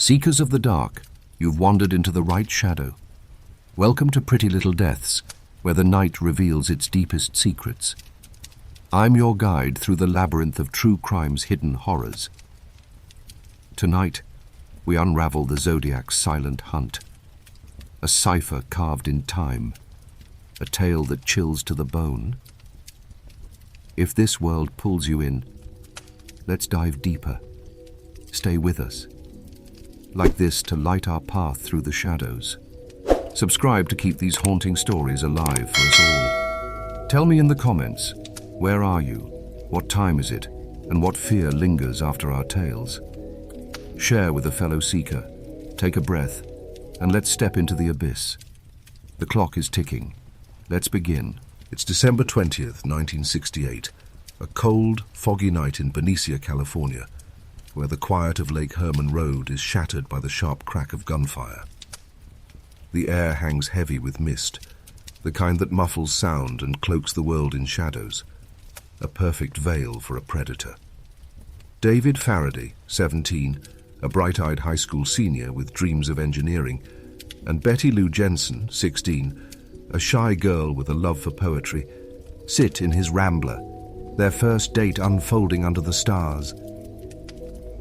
Seekers of the dark, you've wandered into the right shadow. Welcome to Pretty Little Deaths, where the night reveals its deepest secrets. I'm your guide through the labyrinth of true crime's hidden horrors. Tonight, we unravel the Zodiac's silent hunt. A cipher carved in time, a tale that chills to the bone. If this world pulls you in, let's dive deeper. Stay with us. Like this to light our path through the shadows. Subscribe to keep these haunting stories alive for us all. Tell me in the comments, where are you? What time is it? And what fear lingers after our tales? Share with a fellow seeker. Take a breath, and let's step into the abyss. The clock is ticking. Let's begin. It's December 20th, 1968, a cold, foggy night in Benicia, California, where the quiet of Lake Herman Road is shattered by the sharp crack of gunfire. The air hangs heavy with mist, the kind that muffles sound and cloaks the world in shadows, a perfect veil for a predator. David Faraday, 17, a bright-eyed high school senior with dreams of engineering, and Betty Lou Jensen, 16, a shy girl with a love for poetry, sit in his Rambler, their first date unfolding under the stars.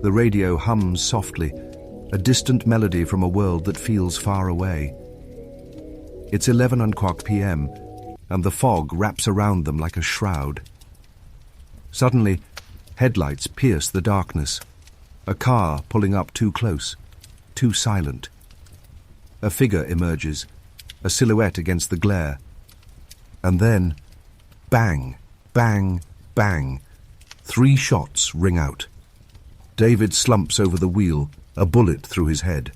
The radio hums softly, a distant melody from a world that feels far away. It's 11 p.m., and the fog wraps around them like a shroud. Suddenly, headlights pierce the darkness. A car pulling up too close, too silent. A figure emerges, a silhouette against the glare. And then, bang, bang, bang. 3 shots ring out. David slumps over the wheel, a bullet through his head.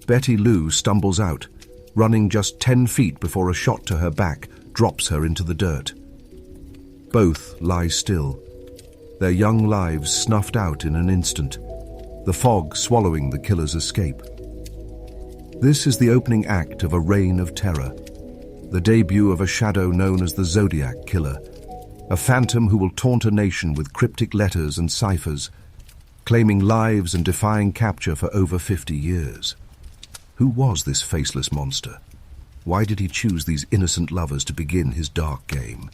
Betty Lou stumbles out, running just 10 feet before a shot to her back drops her into the dirt. Both lie still, their young lives snuffed out in an instant, the fog swallowing the killer's escape. This is the opening act of a reign of terror, the debut of a shadow known as the Zodiac Killer, a phantom who will taunt a nation with cryptic letters and ciphers, claiming lives and defying capture for over 50 years. Who was this faceless monster? Why did he choose these innocent lovers to begin his dark game?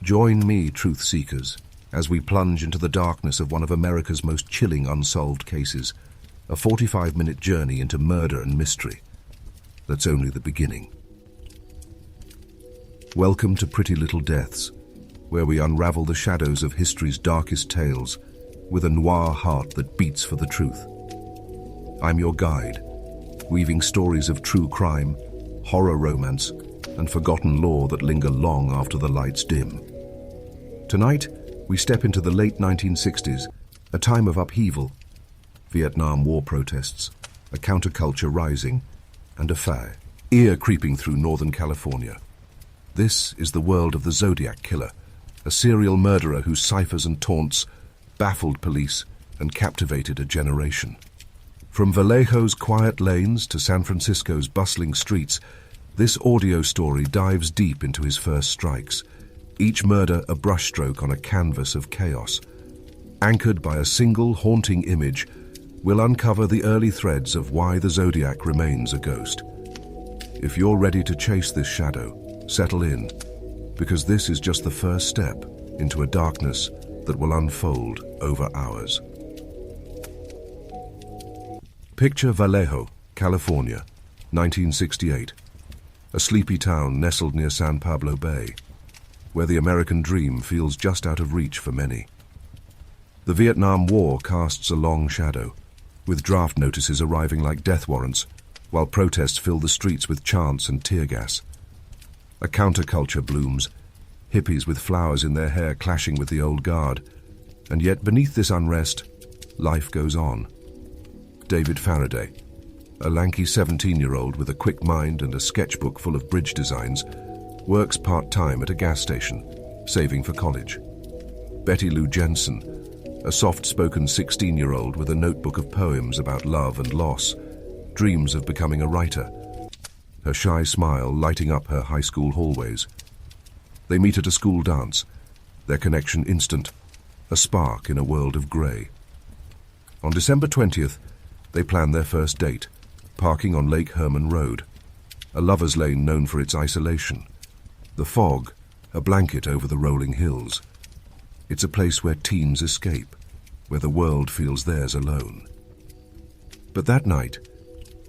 Join me, truth seekers, as we plunge into the darkness of one of America's most chilling unsolved cases, a 45-minute journey into murder and mystery. That's only the beginning. Welcome to Pretty Little Deaths, where we unravel the shadows of history's darkest tales with a noir heart that beats for the truth. I'm your guide, weaving stories of true crime, horror romance, and forgotten lore that linger long after the lights dim. Tonight, we step into the late 1960s, a time of upheaval, Vietnam War protests, a counterculture rising, and a fear creeping through Northern California. This is the world of the Zodiac Killer, a serial murderer whose ciphers and taunts baffled police and captivated a generation. From Vallejo's quiet lanes to San Francisco's bustling streets, this audio story dives deep into his first strikes, each murder a brushstroke on a canvas of chaos. Anchored by a single haunting image, we'll uncover the early threads of why the Zodiac remains a ghost. If you're ready to chase this shadow, settle in, because this is just the first step into a darkness that will unfold over hours. Picture Vallejo, California, 1968. A sleepy town nestled near San Pablo Bay, where the American dream feels just out of reach for many. The Vietnam War casts a long shadow, with draft notices arriving like death warrants, while protests fill the streets with chants and tear gas. A counterculture blooms, hippies with flowers in their hair clashing with the old guard, and yet beneath this unrest, life goes on. David Faraday, a lanky 17-year-old with a quick mind and a sketchbook full of bridge designs, works part-time at a gas station, saving for college. Betty Lou Jensen, a soft-spoken 16-year-old with a notebook of poems about love and loss, dreams of becoming a writer, her shy smile lighting up her high school hallways. They meet at a school dance, their connection instant, a spark in a world of grey. On December 20th, They plan their first date, parking on Lake Herman Road, a lover's lane known for its isolation. The fog, a blanket over the rolling hills. It's a place where teens escape, where the world feels theirs alone. But that night,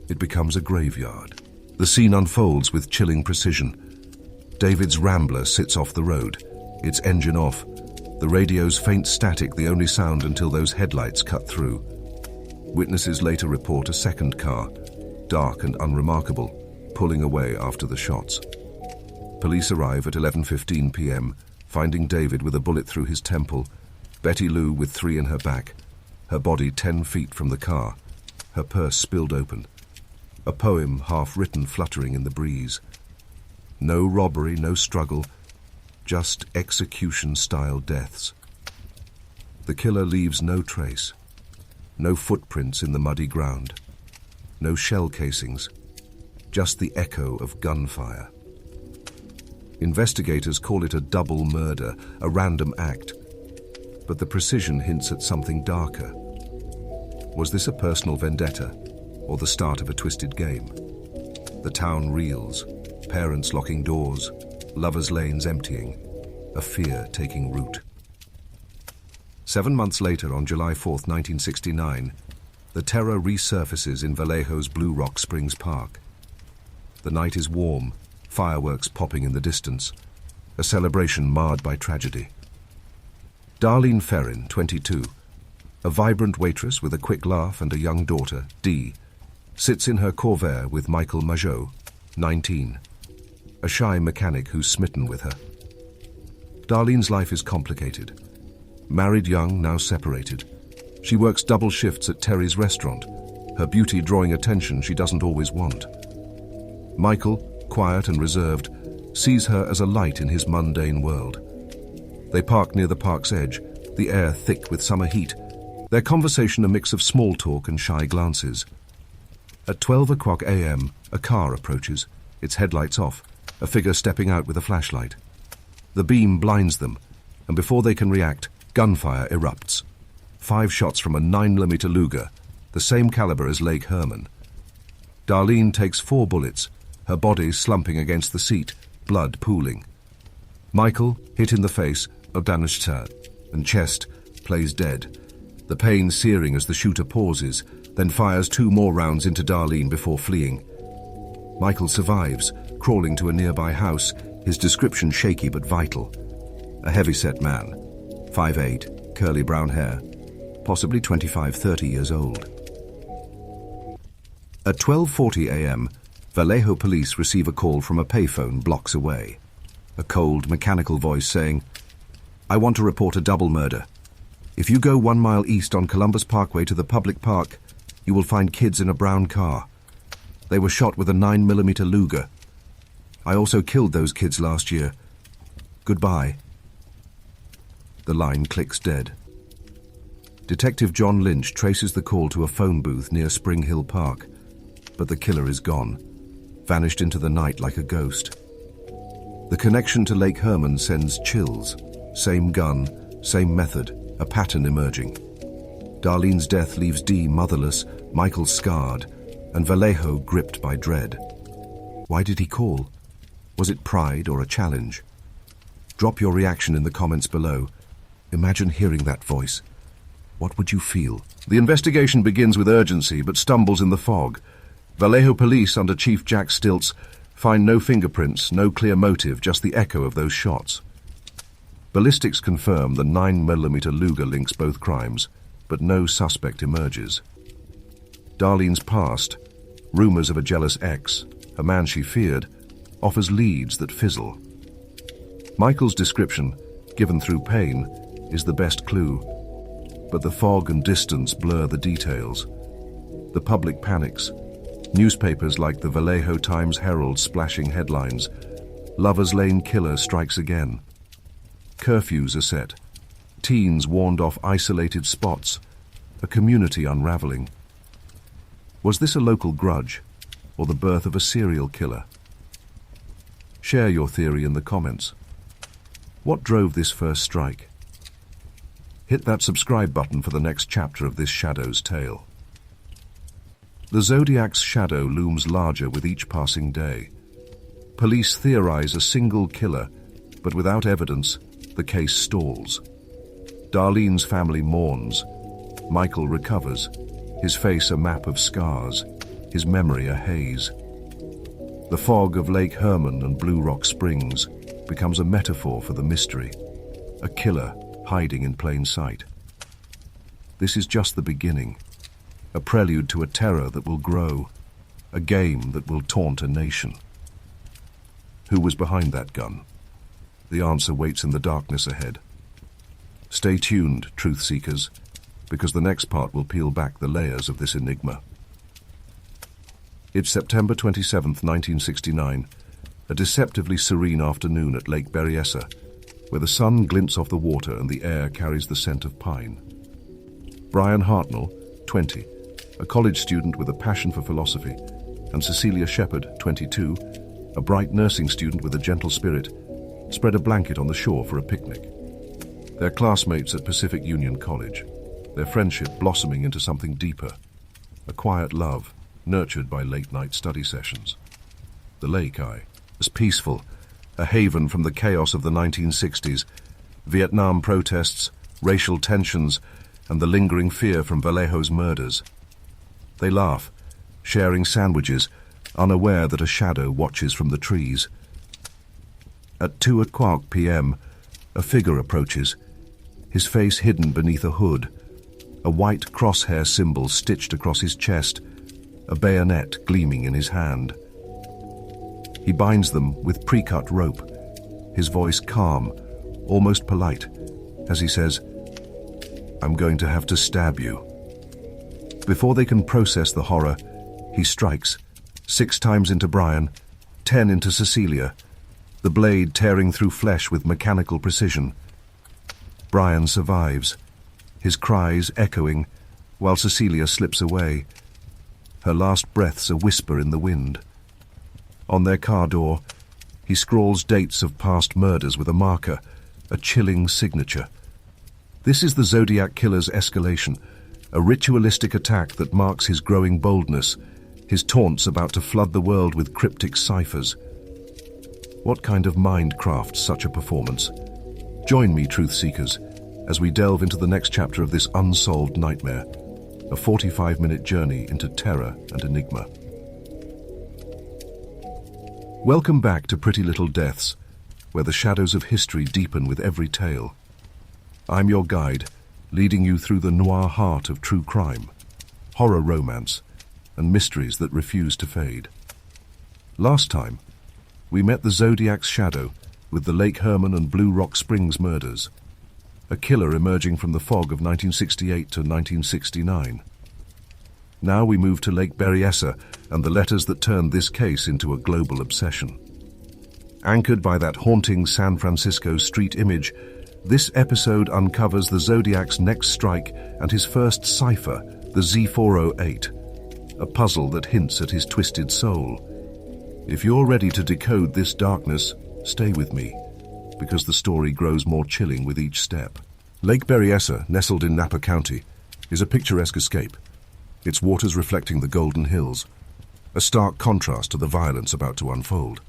it becomes a graveyard. The scene unfolds with chilling precision. David's Rambler sits off the road, its engine off, the radio's faint static the only sound until those headlights cut through. Witnesses later report a second car, dark and unremarkable, pulling away after the shots. Police arrive at 11:15 p.m., finding David with a bullet through his temple, Betty Lou with 3 in her back, her body 10 feet from the car, her purse spilled open, a poem half-written fluttering in the breeze. No robbery, no struggle, just execution-style deaths. The killer leaves no trace, no footprints in the muddy ground, no shell casings, just the echo of gunfire. Investigators call it a double murder, a random act, but the precision hints at something darker. Was this a personal vendetta, or the start of a twisted game? The town reels, parents locking doors, lovers' lanes emptying, a fear taking root. 7 months later, on July 4th, 1969, the terror resurfaces in Vallejo's Blue Rock Springs Park. The night is warm, fireworks popping in the distance, a celebration marred by tragedy. Darlene Ferrin, 22, a vibrant waitress with a quick laugh and a young daughter, Dee, sits in her Corvair with Michael Majot, 19, a shy mechanic who's smitten with her. Darlene's life is complicated. Married young, now separated. She works double shifts at Terry's restaurant, her beauty drawing attention she doesn't always want. Michael, quiet and reserved, sees her as a light in his mundane world. They park near the park's edge, the air thick with summer heat, their conversation a mix of small talk and shy glances. At 12 o'clock a.m., a car approaches, its headlights off, a figure stepping out with a flashlight. The beam blinds them, and before they can react, gunfire erupts. 5 shots from a 9mm Luger, the same caliber as Lake Herman. Darlene takes 4 bullets, her body slumping against the seat, blood pooling. Michael, hit in the face, and chest, plays dead, the pain searing as the shooter pauses, then fires 2 more rounds into Darlene before fleeing. Michael survives, crawling to a nearby house, his description shaky but vital. A heavy-set man, 5'8", curly brown hair, possibly 25-30 years old. At 12:40 a.m., Vallejo police receive a call from a payphone blocks away. A cold, mechanical voice saying, "I want to report a double murder. If you go 1 mile east on Columbus Parkway to the public park, you will find kids in a brown car. They were shot with a 9mm Luger. I also killed those kids last year. Goodbye." The line clicks dead. Detective John Lynch traces the call to a phone booth near Spring Hill Park, but the killer is gone, vanished into the night like a ghost. The connection to Lake Herman sends chills. Same gun, same method, a pattern emerging. Darlene's death leaves Dee motherless, Michael scarred, and Vallejo gripped by dread. Why did he call? Was it pride or a challenge? Drop your reaction in the comments below. Imagine hearing that voice. What would you feel? The investigation begins with urgency but stumbles in the fog. Vallejo police under Chief Jack Stilts find no fingerprints, no clear motive, just the echo of those shots. Ballistics confirm the 9mm Luger links both crimes, but no suspect emerges. Darlene's past, rumors of a jealous ex, a man she feared, offers leads that fizzle. Michael's description, given through pain, is the best clue, but the fog and distance blur the details. The public panics. Newspapers like the Vallejo Times-Herald splashing headlines. Lover's Lane killer strikes again. Curfews are set. Teens warned off isolated spots. A community unraveling. Was this a local grudge, or the birth of a serial killer? Share your theory in the comments. What drove this first strike? Hit that subscribe button for the next chapter of this Shadow's tale. The Zodiac's shadow looms larger with each passing day. Police theorize a single killer, but without evidence, the case stalls. Darlene's family mourns. Michael recovers, his face a map of scars, his memory a haze. The fog of Lake Herman and Blue Rock Springs becomes a metaphor for the mystery, a killer hiding in plain sight. This is just the beginning, a prelude to a terror that will grow, a game that will taunt a nation. Who was behind that gun? The answer waits in the darkness ahead. Stay tuned, truth seekers, because the next part will peel back the layers of this enigma. It's September 27th, 1969, a deceptively serene afternoon at Lake Berryessa, where the sun glints off the water and the air carries the scent of pine. Brian Hartnell, 20, a college student with a passion for philosophy, and Cecilia Shepherd, 22, a bright nursing student with a gentle spirit, spread a blanket on the shore for a picnic. They're classmates at Pacific Union College, their friendship blossoming into something deeper, a quiet love nurtured by late-night study sessions. The lake, as peaceful, a haven from the chaos of the 1960s, Vietnam protests, racial tensions, and the lingering fear from Vallejo's murders. They laugh, sharing sandwiches, unaware that a shadow watches from the trees. At 2:00 p.m., a figure approaches, his face hidden beneath a hood, a white crosshair symbol stitched across his chest, a bayonet gleaming in his hand. He binds them with pre-cut rope, his voice calm, almost polite, as he says, "I'm going to have to stab you." Before they can process the horror, he strikes, 6 times into Brian, 10 into Cecilia, the blade tearing through flesh with mechanical precision. Brian survives, his cries echoing, while Cecilia slips away, her last breaths a whisper in the wind. On their car door, he scrawls dates of past murders with a marker, a chilling signature. This is the Zodiac killer's escalation, a ritualistic attack that marks his growing boldness, his taunts about to flood the world with cryptic ciphers. What kind of mind crafts such a performance? Join me, truth seekers, as we delve into the next chapter of this unsolved nightmare, a 45-minute journey into terror and enigma. Welcome back to Pretty Little Deaths, where the shadows of history deepen with every tale. I'm your guide, leading you through the noir heart of true crime, horror romance, and mysteries that refuse to fade. Last time, we met the Zodiac's shadow with the Lake Herman and Blue Rock Springs murders, a killer emerging from the fog of 1968 to 1969. Now we move to Lake Berryessa and the letters that turned this case into a global obsession. Anchored by that haunting San Francisco street image, this episode uncovers the Zodiac's next strike and his first cipher, the Z408, a puzzle that hints at his twisted soul. If you're ready to decode this darkness, stay with me, because the story grows more chilling with each step. Lake Berryessa, nestled in Napa County, is a picturesque escape, its waters reflecting the Golden Hills, a stark contrast to the violence about to unfold.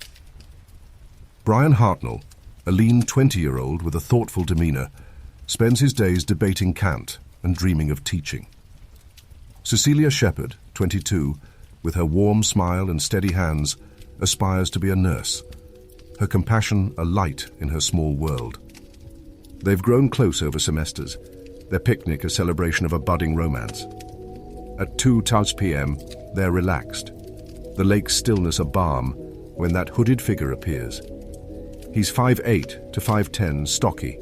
Brian Hartnell, a lean 20-year-old with a thoughtful demeanor, spends his days debating Kant and dreaming of teaching. Cecilia Shepherd, 22, with her warm smile and steady hands, aspires to be a nurse, her compassion a light in her small world. They've grown close over semesters, their picnic a celebration of a budding romance. At 2:00 p.m., they're relaxed, the lake's stillness a balm, when that hooded figure appears. He's 5'8" to 5'10", stocky,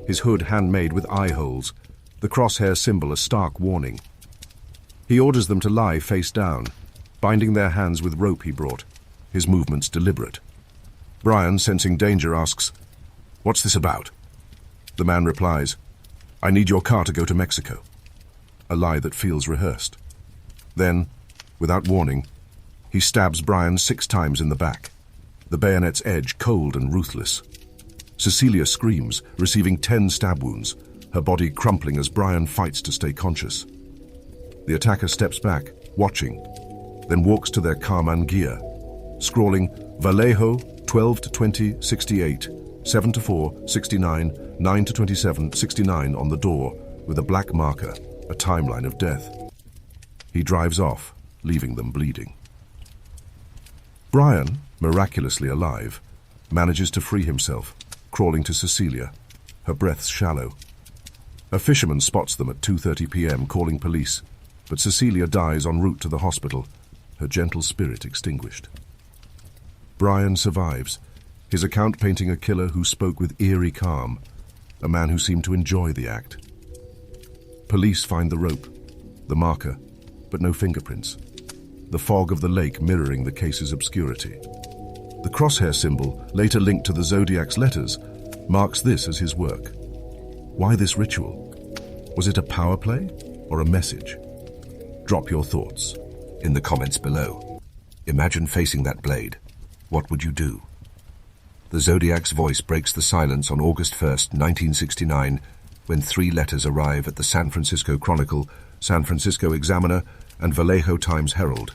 his hood handmade with eye holes, the crosshair symbol a stark warning. He orders them to lie face down, binding their hands with rope he brought, his movements deliberate. Brian, sensing danger, asks, "What's this about?" The man replies, "I need your car to go to Mexico." A lie that feels rehearsed. Then, without warning, he stabs Brian 6 times in the back, the bayonet's edge cold and ruthless. Cecilia screams, receiving 10 stab wounds, her body crumpling as Brian fights to stay conscious. The attacker steps back, watching, then walks to their Carman gear, scrawling Vallejo 12 to 20, 68, 7 to 4, 69, 9 to 27, 69 on the door with a black marker, a timeline of death. He drives off, leaving them bleeding. Brian, miraculously alive, manages to free himself, crawling to Cecilia, her breaths shallow. A fisherman spots them at 2:30 p.m. calling police, but Cecilia dies en route to the hospital, her gentle spirit extinguished. Brian survives, his account painting a killer who spoke with eerie calm, a man who seemed to enjoy the act. Police find the rope, the marker, but no fingerprints, the fog of the lake mirroring the case's obscurity. The crosshair symbol, later linked to the Zodiac's letters, marks this as his work. Why this ritual? Was it a power play or a message? Drop your thoughts In the comments below. Imagine facing that blade. What would you do? The Zodiac's voice breaks the silence on August 1st, 1969, when 3 letters arrive at the San Francisco Chronicle, San Francisco Examiner, and Vallejo Times-Herald.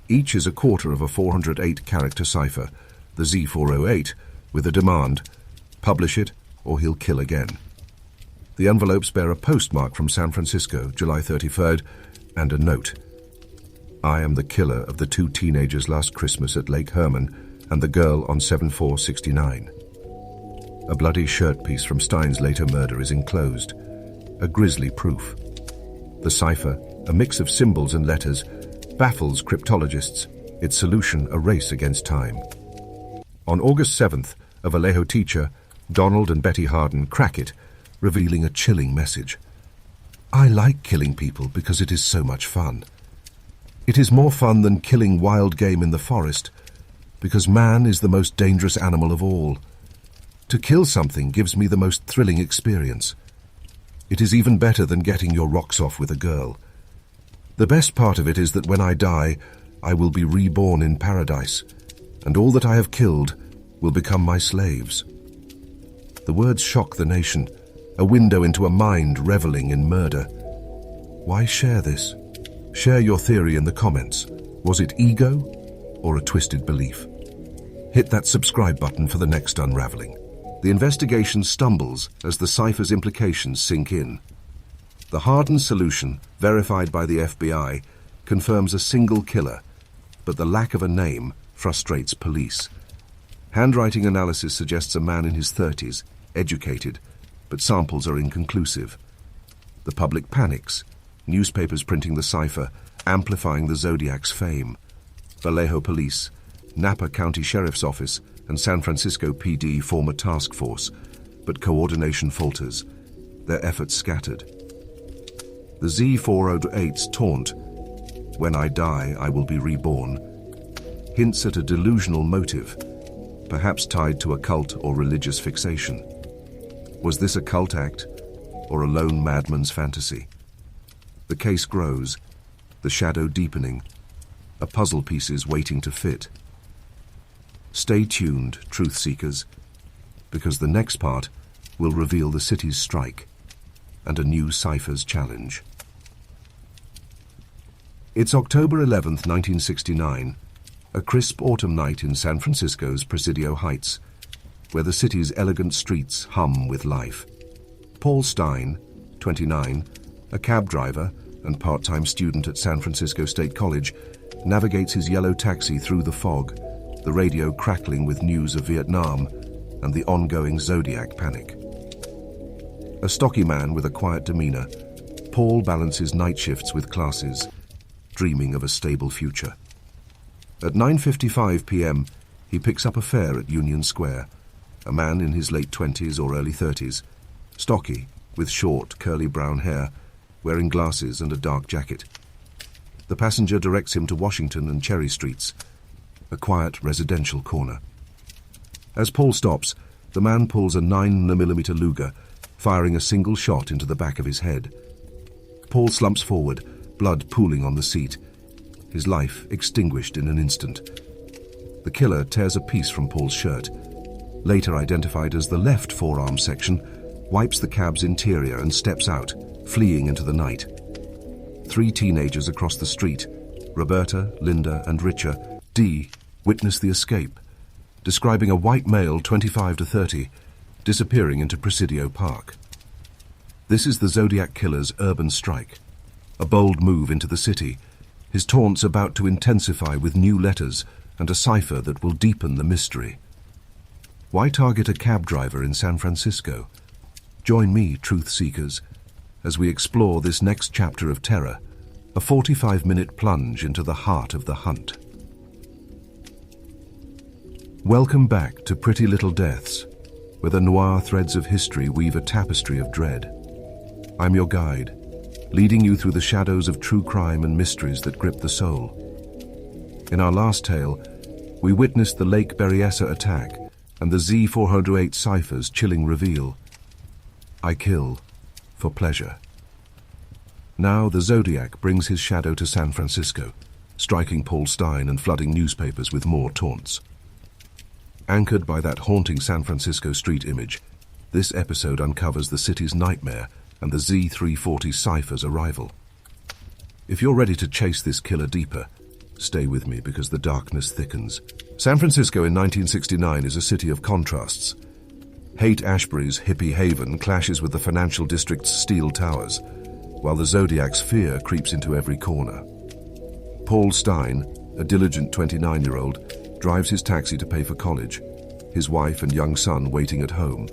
Each is a quarter of a 408-character cipher, the Z408, with a demand: publish it or he'll kill again. The envelopes bear a postmark from San Francisco, July 33rd, and a note: I am the killer of the 2 teenagers last Christmas at Lake Herman and the girl on 7469. A bloody shirt piece from Stein's later murder is enclosed, a grisly proof. The cipher, a mix of symbols and letters, baffles cryptologists, its solution a race against time. On August 7th, a Vallejo teacher, Donald and Betty Harden, crack it, revealing a chilling message. I like killing people because it is so much fun. It is more fun than killing wild game in the forest, because man is the most dangerous animal of all. To kill something gives me the most thrilling experience. It is even better than getting your rocks off with a girl. The best part of it is that when I die, I will be reborn in paradise, and all that I have killed will become my slaves. The words shock the nation, a window into a mind reveling in murder. Why share this? Share your theory in the comments. Was it ego or a twisted belief? Hit that subscribe button for the next unraveling. The investigation stumbles as the cipher's implications sink in. The Harden solution, verified by the FBI, confirms a single killer, but the lack of a name frustrates police. Handwriting analysis suggests a man in his 30s, educated, but samples are inconclusive. The public panics, newspapers printing the cipher, amplifying the Zodiac's fame. Vallejo Police, Napa County Sheriff's Office, and San Francisco PD form a task force, but coordination falters, their efforts scattered. The Z408's taunt, when I die, I will be reborn, hints at a delusional motive, perhaps tied to a cult or religious fixation. Was this a cult act or a lone madman's fantasy? The case grows, the shadow deepening, a puzzle pieces waiting to fit. Stay tuned, truth seekers, because the next part will reveal the city's strike and a new Ciphers challenge. It's October 11th, 1969, a crisp autumn night in San Francisco's Presidio Heights, where the city's elegant streets hum with life. Paul Stein, 29, a cab driver and part-time student at San Francisco State College, navigates his yellow taxi through the fog, the radio crackling with news of Vietnam and the ongoing Zodiac panic. A stocky man with a quiet demeanor, Paul balances night shifts with classes, dreaming of a stable future. At 9:55 p.m., he picks up a fare at Union Square, a man in his late 20s or early 30s, stocky, with short, curly brown hair, wearing glasses and a dark jacket. The passenger directs him to Washington and Cherry Streets, a quiet residential corner. As Paul stops, the man pulls a 9mm Luger, firing a single shot into the back of his head. Paul slumps forward, blood pooling on the seat, his life extinguished in an instant. The killer tears a piece from Paul's shirt, later identified as the left forearm section, wipes the cab's interior and steps out, fleeing into the night. 3 teenagers across the street, Roberta, Linda, and Richard D. witness the escape, describing a white male 25 to 30 disappearing into Presidio Park. This is the Zodiac killer's urban strike, a bold move into the city, his taunts about to intensify with new letters and a cipher that will deepen the mystery. Why target a cab driver in San Francisco? Join me, truth seekers, as we explore this next chapter of terror, a 45-minute plunge into the heart of the hunt. Welcome back to Pretty Little Deaths, where the noir threads of history weave a tapestry of dread. I'm your guide, leading you through the shadows of true crime and mysteries that grip the soul. In our last tale, we witnessed the Lake Berryessa attack and the Z-408 Ciphers' chilling reveal. I kill for pleasure. Now the Zodiac brings his shadow to San Francisco, striking Paul Stine and flooding newspapers with more taunts. Anchored by that haunting San Francisco street image, this episode uncovers the city's nightmare and the Z-340 Cipher's arrival. If you're ready to chase this killer deeper, stay with me because the darkness thickens. San Francisco in 1969 is a city of contrasts. Haight-Ashbury's hippie haven clashes with the financial district's steel towers, while the Zodiac's fear creeps into every corner. Paul Stine, a diligent 29-year-old, drives his taxi to pay for college, his wife and young son waiting at home.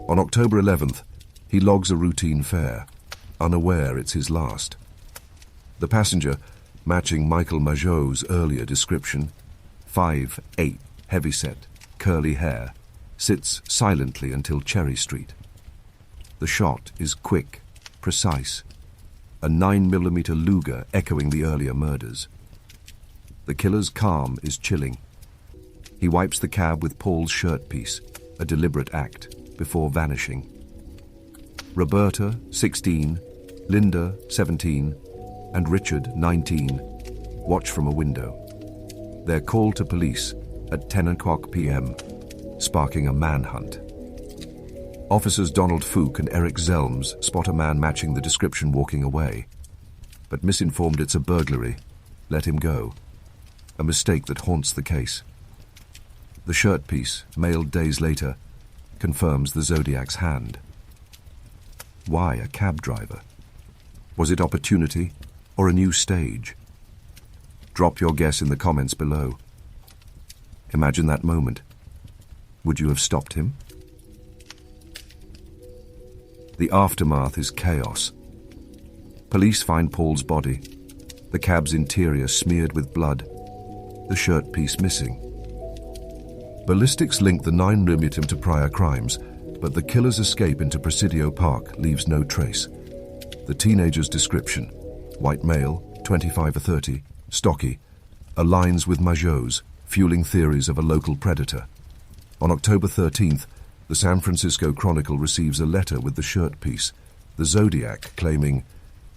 On October 11th, he logs a routine fare, unaware it's his last. The passenger, matching Michael Majot's earlier description, 5'8", heavyset, curly hair, sits silently until Cherry Street. The shot is quick, precise, a 9mm Luger echoing the earlier murders. The killer's calm is chilling. He wipes the cab with Paul's shirt piece, a deliberate act, before vanishing. Roberta, 16, Linda, 17, and Richard, 19, watch from a window. They're called to police at 10:00 p.m., sparking a manhunt. Officers Donald Fook and Eric Zelms spot a man matching the description walking away, but misinformed it's a burglary, let him go, a mistake that haunts the case. The shirt piece, mailed days later, confirms the Zodiac's hand. Why a cab driver? Was it opportunity or a new stage? Drop your guess in the comments below. Imagine that moment. Would you have stopped him? The aftermath is chaos. Police find Paul's body, the cab's interior smeared with blood, the shirt piece missing. Ballistics link the 9mm to prior crimes, but the killer's escape into Presidio Park leaves no trace. The teenager's description, white male, 25 or 30, stocky, aligns with Majot's, fueling theories of a local predator. On October 13th, the San Francisco Chronicle receives a letter with the shirt piece, the Zodiac claiming,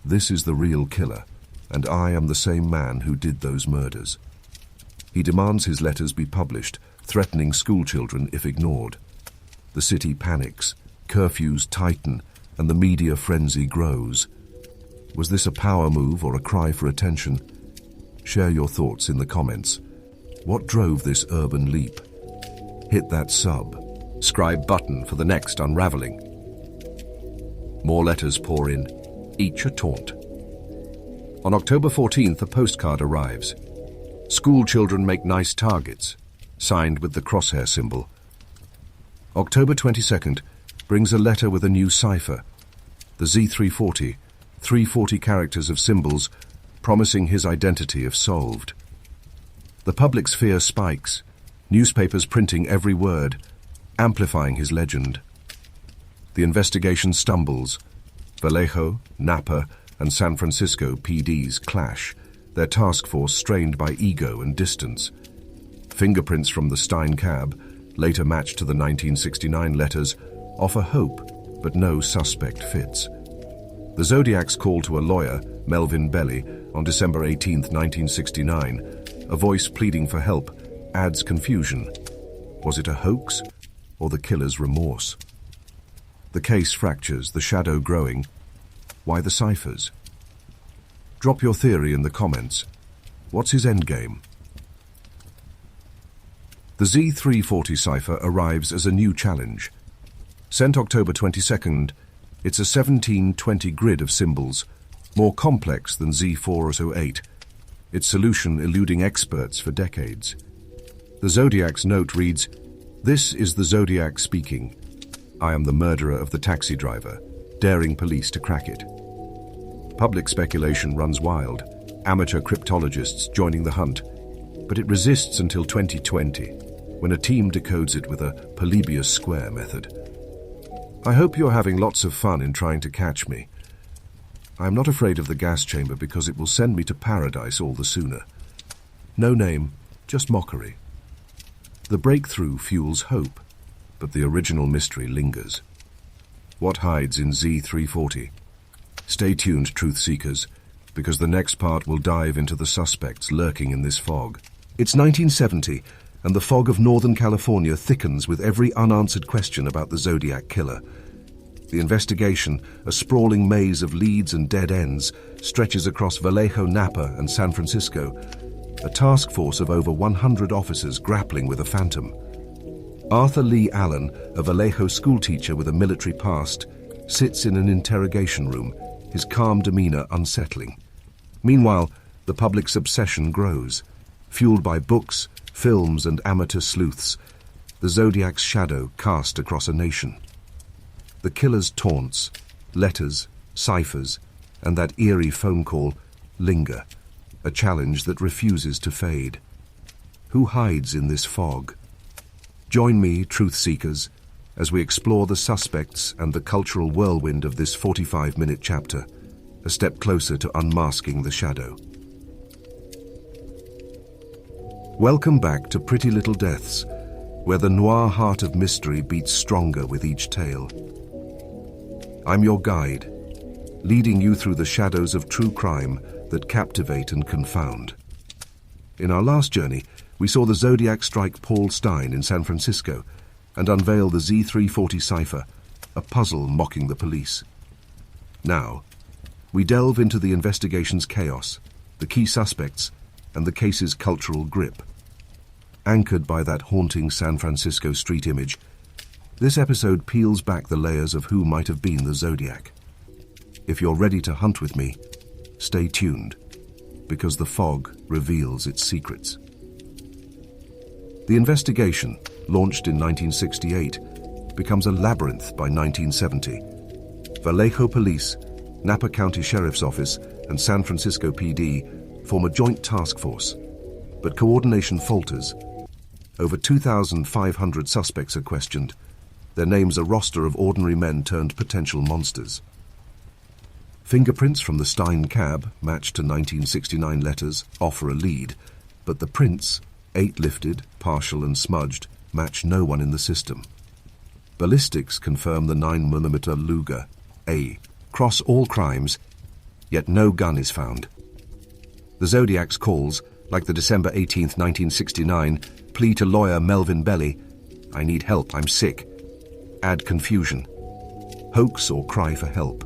"This is the real killer, and I am the same man who did those murders." He demands his letters be published, threatening schoolchildren if ignored. The city panics, curfews tighten, and the media frenzy grows. Was this a power move or a cry for attention? Share your thoughts in the comments. What drove this urban leap? Hit that subscribe button for the next unraveling. More letters pour in, each a taunt. On October 14th, a postcard arrives. School children make nice targets, signed with the crosshair symbol. October 22nd brings a letter with a new cipher, the Z340, 340 characters of symbols promising his identity if solved. The public's fear spikes, newspapers printing every word, amplifying his legend. The investigation stumbles. Vallejo, Napa, and San Francisco PDs clash, their task force strained by ego and distance. Fingerprints from the Stine cab, later matched to the 1969 letters, offer hope, but no suspect fits. The Zodiac's call to a lawyer, Melvin Belli, on December 18, 1969, a voice pleading for help, adds confusion. Was it a hoax or the killer's remorse? The case fractures, the shadow growing. Why the ciphers? Drop your theory in the comments. What's his endgame? The Z340 cipher arrives as a new challenge. Sent October 22nd, it's a 1720 grid of symbols, more complex than Z408, its solution eluding experts for decades. The Zodiac's note reads, "This is the Zodiac speaking. I am the murderer of the taxi driver, daring police to crack it." Public speculation runs wild, amateur cryptologists joining the hunt, but it resists until 2020, when a team decodes it with a Polybius square method. I hope you're having lots of fun in trying to catch me. I'm not afraid of the gas chamber because it will send me to paradise all the sooner. No name, just mockery. The breakthrough fuels hope, but the original mystery lingers. What hides in Z340? Stay tuned, truth seekers, because the next part will dive into the suspects lurking in this fog. It's 1970, and the fog of Northern California thickens with every unanswered question about the Zodiac killer. The investigation, a sprawling maze of leads and dead ends, stretches across Vallejo, Napa, and San Francisco, a task force of over 100 officers grappling with a phantom. Arthur Lee Allen, a Vallejo schoolteacher with a military past, sits in an interrogation room, his calm demeanor unsettling. Meanwhile, the public's obsession grows. Fueled by books, films, and amateur sleuths, the Zodiac's shadow cast across a nation. The killer's taunts, letters, ciphers, and that eerie phone call linger, a challenge that refuses to fade. Who hides in this fog? Join me, truth seekers, as we explore the suspects and the cultural whirlwind of this 45-minute chapter, a step closer to unmasking the shadow. Welcome back to Pretty Little Deaths, where the noir heart of mystery beats stronger with each tale. I'm your guide, leading you through the shadows of true crime that captivate and confound. In our last journey, we saw the Zodiac strike Paul Stein in San Francisco and unveil the Z340 cipher, a puzzle mocking the police. Now, we delve into the investigation's chaos, the key suspects, and the case's cultural grip. Anchored by that haunting San Francisco street image, this episode peels back the layers of who might have been the Zodiac. If you're ready to hunt with me, stay tuned, because the fog reveals its secrets. The investigation, launched in 1968, becomes a labyrinth by 1970. Vallejo Police, Napa County Sheriff's Office, and San Francisco PD form a joint task force, but coordination falters. Over 2,500 suspects are questioned, their names a roster of ordinary men turned potential monsters. Fingerprints from the Stein cab, matched to 1969 letters, offer a lead, but the prints, 8 lifted, partial and smudged, match no one in the system. Ballistics confirm the 9mm Luger, A, cross all crimes, yet no gun is found. The Zodiac's calls, like the December 18, 1969, plea to lawyer Melvin Belly, "I need help, I'm sick," add confusion. Hoax or cry for help.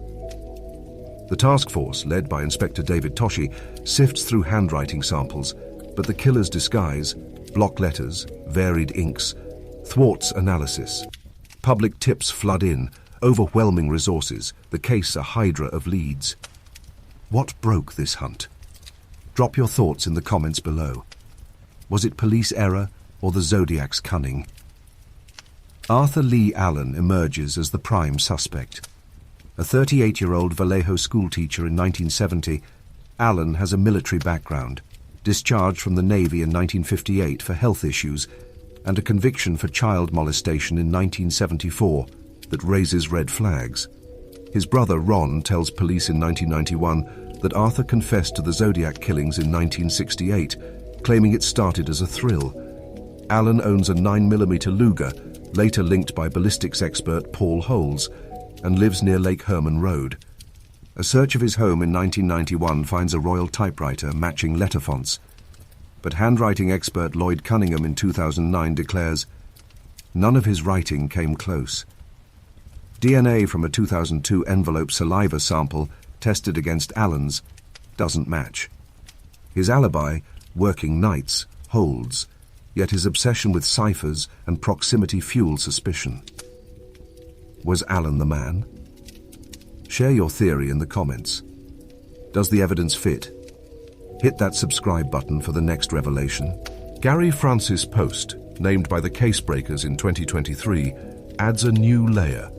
The task force, led by Inspector David Toshi, sifts through handwriting samples, but the killer's disguise, block letters, varied inks, thwarts analysis. Public tips flood in, overwhelming resources, the case a hydra of leads. What broke this hunt? Drop your thoughts in the comments below. Was it police error or the Zodiac's cunning? Arthur Lee Allen emerges as the prime suspect. A 38-year-old Vallejo schoolteacher in 1970, Allen has a military background, discharged from the Navy in 1958 for health issues, and a conviction for child molestation in 1974 that raises red flags. His brother Ron tells police in 1991 that Arthur confessed to the Zodiac killings in 1968, claiming it started as a thrill. Allen owns a 9mm Luger, later linked by ballistics expert Paul Holes, and lives near Lake Herman Road. A search of his home in 1991 finds a royal typewriter matching letter fonts, but handwriting expert Lloyd Cunningham in 2009 declares none of his writing came close. DNA from a 2002 envelope saliva sample tested against Allen's doesn't match. His alibi, working nights, holds, yet his obsession with ciphers and proximity fuels suspicion. Was Alan the man? Share your theory in the comments. Does the evidence fit? Hit that subscribe button for the next revelation. Gary Francis Post, named by the Casebreakers in 2023, adds a new layer.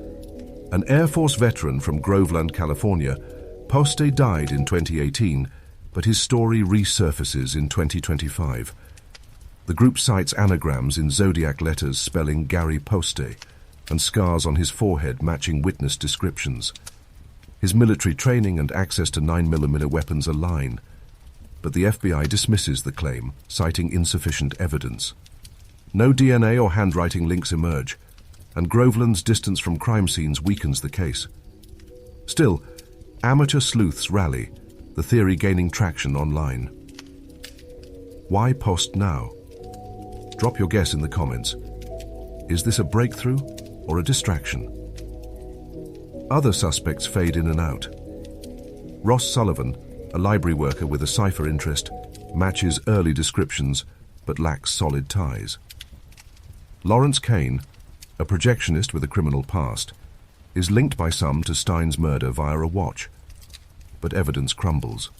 An Air Force veteran from Groveland, California, Poste died in 2018, but his story resurfaces in 2025. The group cites anagrams in Zodiac letters spelling Gary Poste, and scars on his forehead matching witness descriptions. His military training and access to 9mm weapons align, but the FBI dismisses the claim, citing insufficient evidence. No DNA or handwriting links emerge, and Groveland's distance from crime scenes weakens the case. Still, amateur sleuths rally, the theory gaining traction online. Why Post now? Drop your guess in the comments. Is this a breakthrough or a distraction? Other suspects fade in and out. Ross Sullivan, a library worker with a cipher interest, matches early descriptions but lacks solid ties. Lawrence Kane, a projectionist with a criminal past, is linked by some to Stein's murder via a watch, but evidence crumbles.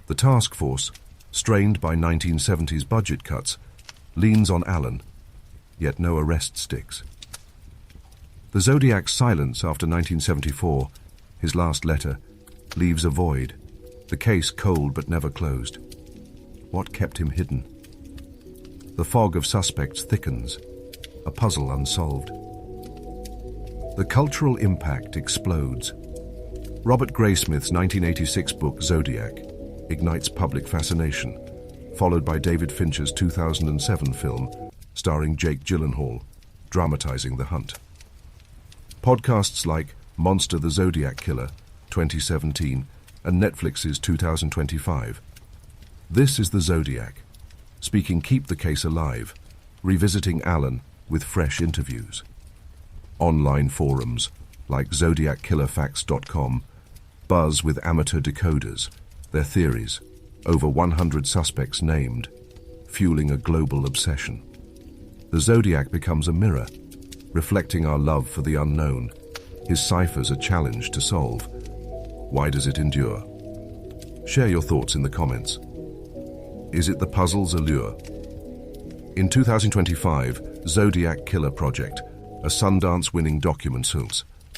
The task force, strained by 1970s budget cuts, leans on Alan, yet no arrest sticks. The Zodiac's silence after 1974, his last letter, leaves a void, the case cold but never closed. What kept him hidden? The fog of suspects thickens, a puzzle unsolved. The cultural impact explodes. Robert Graysmith's 1986 book Zodiac ignites public fascination, followed by David Fincher's 2007 film starring Jake Gyllenhaal, dramatizing the hunt. Podcasts like Monster the Zodiac Killer, 2017, and Netflix's 2025. This is the Zodiac, speaking Keep the Case Alive, revisiting Alan with fresh interviews. Online forums like ZodiacKillerFacts.com buzz with amateur decoders, their theories, over 100 suspects named, fueling a global obsession. The Zodiac becomes a mirror, reflecting our love for the unknown, his ciphers a challenge to solve. Why does it endure? Share your thoughts in the comments. Is it the puzzle's allure? In 2025, Zodiac Killer Project, a Sundance-winning documentary,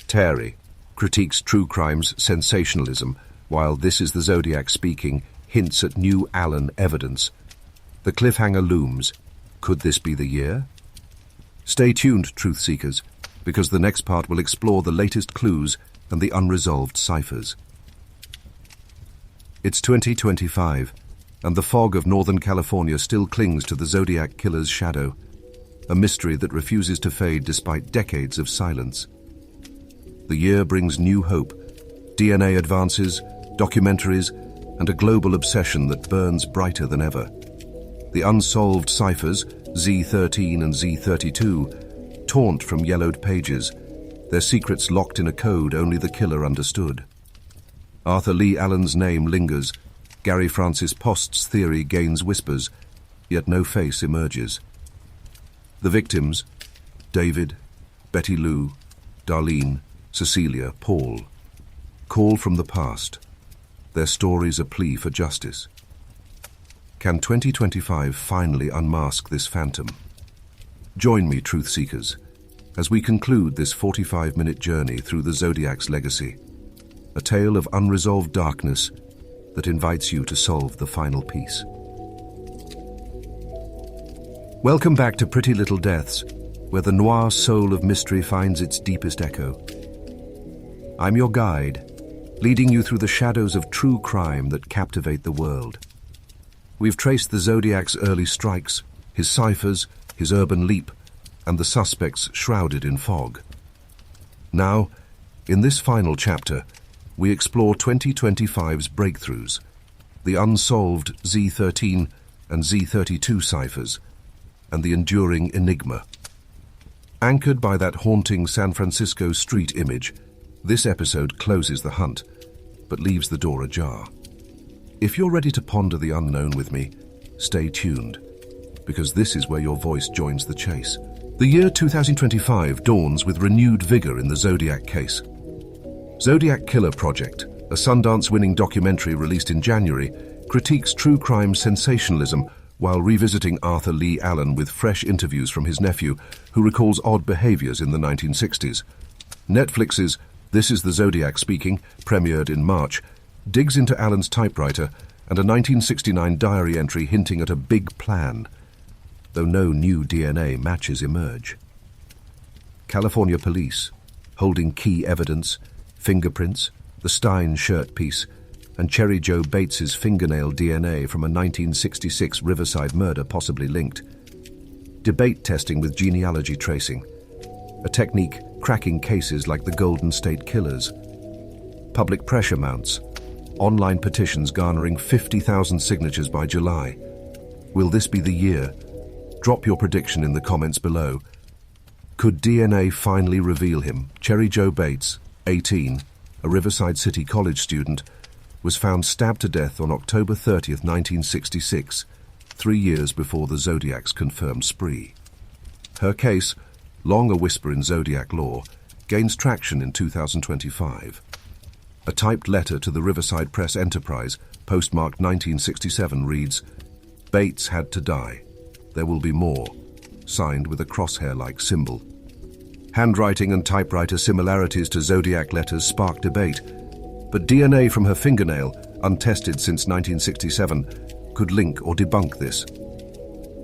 Terry critiques true crime's sensationalism, while This is the Zodiac Speaking hints at new Alan evidence. The cliffhanger looms. Could this be the year? Stay tuned, truth seekers, because the next part will explore the latest clues and the unresolved ciphers. It's 2025, and the fog of Northern California still clings to the Zodiac Killer's shadow, a mystery that refuses to fade despite decades of silence. The year brings new hope, DNA advances, documentaries, and a global obsession that burns brighter than ever. The unsolved ciphers, Z13 and Z32, taunt from yellowed pages, their secrets locked in a code only the killer understood. Arthur Lee Allen's name lingers, Gary Francis Post's theory gains whispers, yet no face emerges. The victims, David, Betty Lou, Darlene, Cecilia, Paul, call from the past, their stories a plea for justice. Can 2025 finally unmask this phantom? Join me, truth seekers, as we conclude this 45-minute journey through the Zodiac's legacy, a tale of unresolved darkness that invites you to solve the final piece. Welcome back to Pretty Little Deaths, where the noir soul of mystery finds its deepest echo. I'm your guide, leading you through the shadows of true crime that captivate the world. We've traced the Zodiac's early strikes, his ciphers, his urban leap, and the suspects shrouded in fog. Now, in this final chapter, we explore 2025's breakthroughs, the unsolved Z13 and Z32 ciphers, and the enduring enigma. Anchored by that haunting San Francisco street image, this episode closes the hunt, but leaves the door ajar. If you're ready to ponder the unknown with me, stay tuned, because this is where your voice joins the chase. The year 2025 dawns with renewed vigor in the Zodiac case. Zodiac Killer Project, a Sundance-winning documentary released in January, critiques true crime sensationalism while revisiting Arthur Lee Allen with fresh interviews from his nephew, who recalls odd behaviors in the 1960s. Netflix's This Is the Zodiac Speaking, premiered in March, digs into Allen's typewriter and a 1969 diary entry hinting at a big plan, though no new DNA matches emerge. California police, holding key evidence, fingerprints, the Stein shirt piece, and Cherry Joe Bates's fingernail DNA from a 1966 Riverside murder possibly linked. Debate testing with genealogy tracing, a technique cracking cases like the Golden State Killers. Public pressure mounts, online petitions garnering 50,000 signatures by July. Will this be the year? Drop your prediction in the comments below. Could DNA finally reveal him? Cherry Joe Bates, 18, a Riverside City College student, was found stabbed to death on October 30th, 1966, 3 years before the Zodiac's confirmed spree. Her case, long a whisper in Zodiac lore, gains traction in 2025. A typed letter to the Riverside Press Enterprise, postmarked 1967, reads, "Bates had to die. There will be more," signed with a crosshair-like symbol. Handwriting and typewriter similarities to Zodiac letters spark debate, but DNA from her fingernail, untested since 1967, could link or debunk this.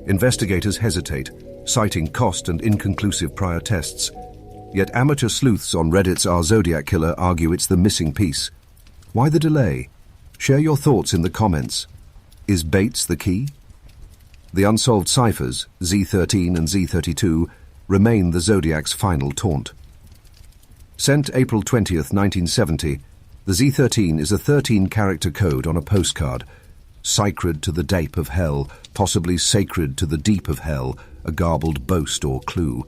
Investigators hesitate, citing cost and inconclusive prior tests. Yet amateur sleuths on Reddit's Our Zodiac Killer argue it's the missing piece. Why the delay? Share your thoughts in the comments. Is Bates the key? The unsolved ciphers, Z13 and Z32, remain the Zodiac's final taunt. Sent April 20th, 1970, the Z13 is a 13-character code on a postcard. Sacred to the deep of hell, possibly sacred to the deep of hell, a garbled boast or clue.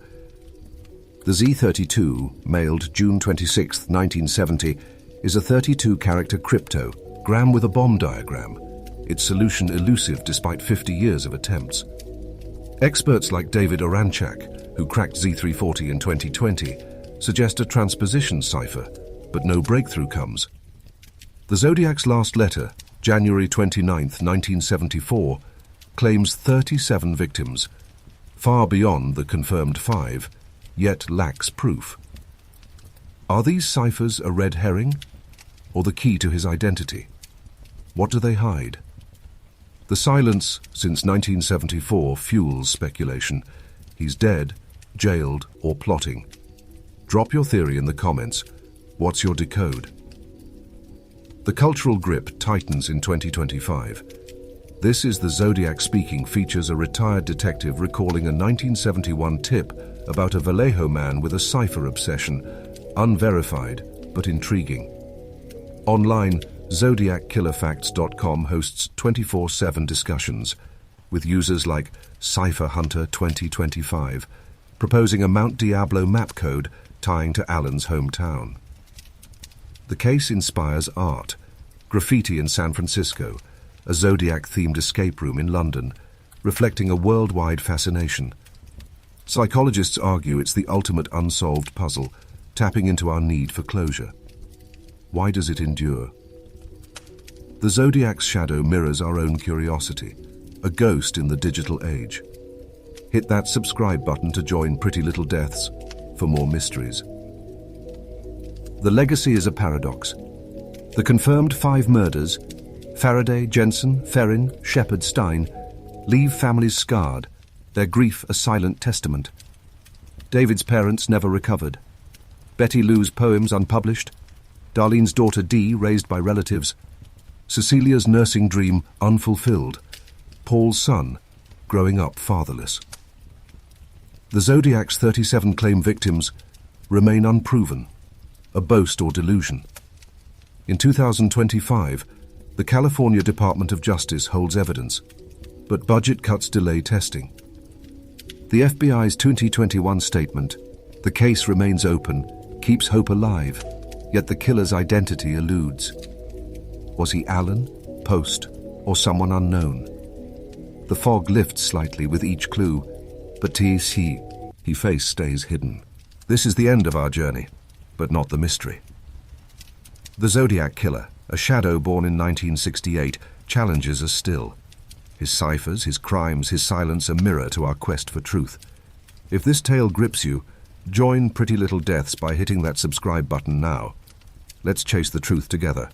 The Z32, mailed June 26, 1970, is a 32-character cryptogram with a bomb diagram, its solution elusive despite 50 years of attempts. Experts like David Oranchak, who cracked Z340 in 2020, suggest a transposition cipher, but no breakthrough comes. The Zodiac's last letter, January 29, 1974, claims 37 victims, far beyond the confirmed 5, yet lacks proof. Are these ciphers a red herring, or the key to his identity? What do they hide? The silence since 1974 fuels speculation. He's dead, jailed, or plotting. Drop your theory in the comments. What's your decode? The cultural grip tightens in 2025. This Is the Zodiac Speaking features a retired detective recalling a 1971 tip about a Vallejo man with a cipher obsession, unverified but intriguing. Online, ZodiacKillerFacts.com hosts 24/7 discussions, with users like Cipher Hunter 2025 proposing a Mount Diablo map code tying to Allen's hometown. The case inspires art, graffiti in San Francisco, a Zodiac-themed escape room in London, reflecting a worldwide fascination. Psychologists argue it's the ultimate unsolved puzzle, tapping into our need for closure. Why does it endure? The Zodiac's shadow mirrors our own curiosity, a ghost in the digital age. Hit that subscribe button to join Pretty Little Deaths for more mysteries. The legacy is a paradox. The confirmed 5 murders, Faraday, Jensen, Ferrin, Shepard, Stein, leave families scarred, their grief a silent testament. David's parents never recovered. Betty Lou's poems unpublished. Darlene's daughter Dee raised by relatives. Cecilia's nursing dream unfulfilled. Paul's son growing up fatherless. The Zodiac's 37 claim victims remain unproven, a boast or delusion. In 2025, the California Department of Justice holds evidence, but budget cuts delay testing. The FBI's 2021 statement, "The case remains open, keeps hope alive, yet the killer's identity eludes." Was he Allen, post, or someone unknown. The fog lifts slightly with each clue, but 'tis he. His face stays hidden. This is the end of our journey, but not the mystery. The Zodiac killer, a shadow born in 1968, challenges us still. His ciphers, his crimes, his silence a mirror to our quest for truth. If this tale grips you, join Pretty Little Deaths by hitting that subscribe button now. Let's chase the truth together.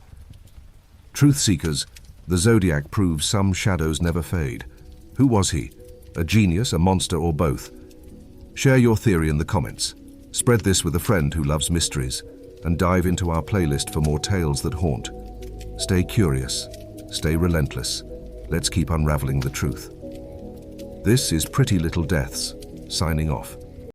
Truth seekers, the Zodiac proves some shadows never fade. Who was he? A genius, a monster, or both? Share your theory in the comments. Spread this with a friend who loves mysteries, and dive into our playlist for more tales that haunt. Stay curious, stay relentless. Let's keep unraveling the truth. This is Pretty Little Deaths, signing off.